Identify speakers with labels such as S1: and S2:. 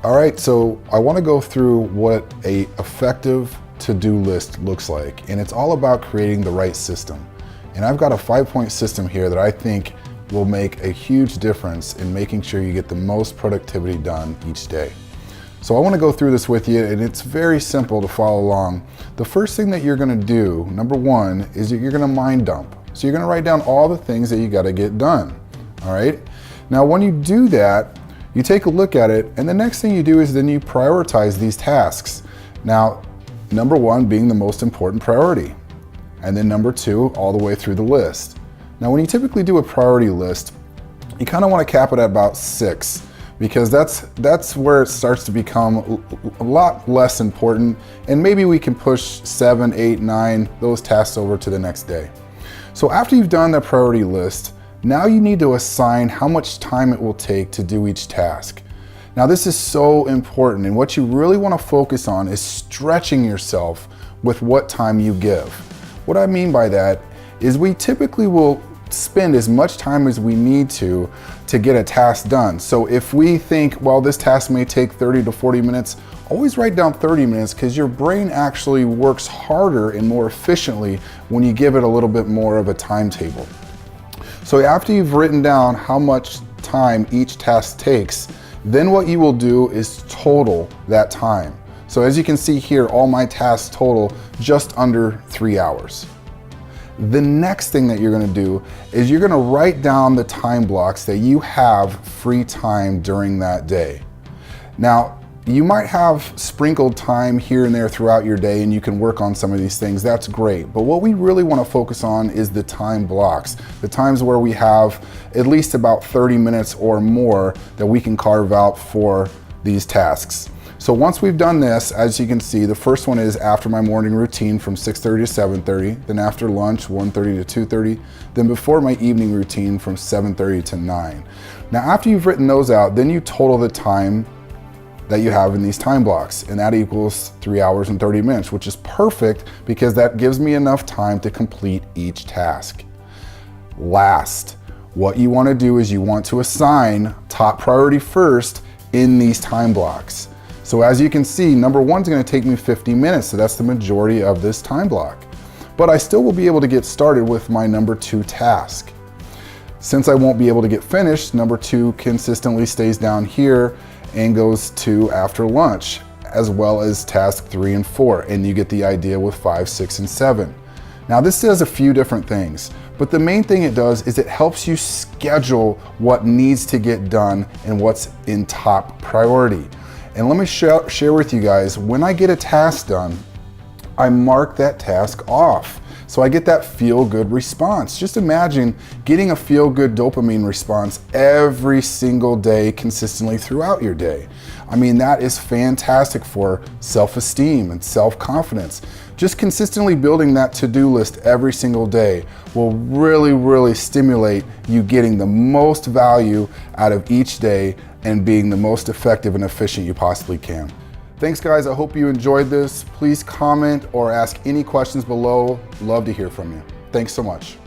S1: All right, so I want to go through what a effective to-do list looks like, and it's all about creating the right system. And I've got a 5-point system here that I think will make a huge difference in making sure you get the most productivity done each day. So I want to go through this with you, and it's very simple to follow along. The first thing that you're going to do, number one, is you're going to mind dump. So you're going to write down all the things that you got to get done. All right. Now, when you do that, you take a look at it, and the next thing you do is then you prioritize these tasks. Now, number one being the most important priority, and then number two all the way through the list. Now, when you typically do a priority list, you kind of want to cap it at about 6, because that's where it starts to become a lot less important, and maybe we can push 7, 8, 9 those tasks over to the next day. So after you've done that priority list, now you need to assign how much time it will take to do each task. Now, this is so important, and what you really want to focus on is stretching yourself with what time you give. What I mean by that is we typically will spend as much time as we need to get a task done. So if we think, well, this task may take 30 to 40 minutes, always write down 30 minutes, because your brain actually works harder and more efficiently when you give it a little bit more of a timetable. So after you've written down how much time each task takes, then what you will do is total that time. So as you can see here, all my tasks total just under 3 hours. The next thing that you're going to do is you're going to write down the time blocks that you have free time during that day. Now, you might have sprinkled time here and there throughout your day, and you can work on some of these things. That's great. But what we really want to focus on is the time blocks, the times where we have at least about 30 minutes or more that we can carve out for these tasks. So once we've done this, as you can see, the first one is after my morning routine from 6:30 to 7:30, then after lunch 1:30 to 2:30, then before my evening routine from 7:30 to 9. Now, after you've written those out, then you total the time that you have in these time blocks, and that equals 3 hours and 30 minutes, which is perfect because that gives me enough time to complete each task. Last, what you want to do is you want to assign top priority first in these time blocks. So as you can see, number one is going to take me 50 minutes, so that's the majority of this time block. But I still will be able to get started with my number 2 task. Since I won't be able to get finished, number 2 consistently stays down here and goes to after lunch, as well as task 3 and 4, and you get the idea with 5, 6, and 7. Now, this does a few different things, but the main thing it does is it helps you schedule what needs to get done and what's in top priority. And let me share with you guys, when I get a task done, I mark that task off. So I get that feel-good response. Just imagine getting a feel-good dopamine response every single day consistently throughout your day. I mean, that is fantastic for self-esteem and self-confidence. Just consistently building that to-do list every single day will really stimulate you getting the most value out of each day and being the most effective and efficient you possibly can. Thanks, guys. I hope you enjoyed this. Please comment or ask any questions below. Love to hear from you. Thanks so much.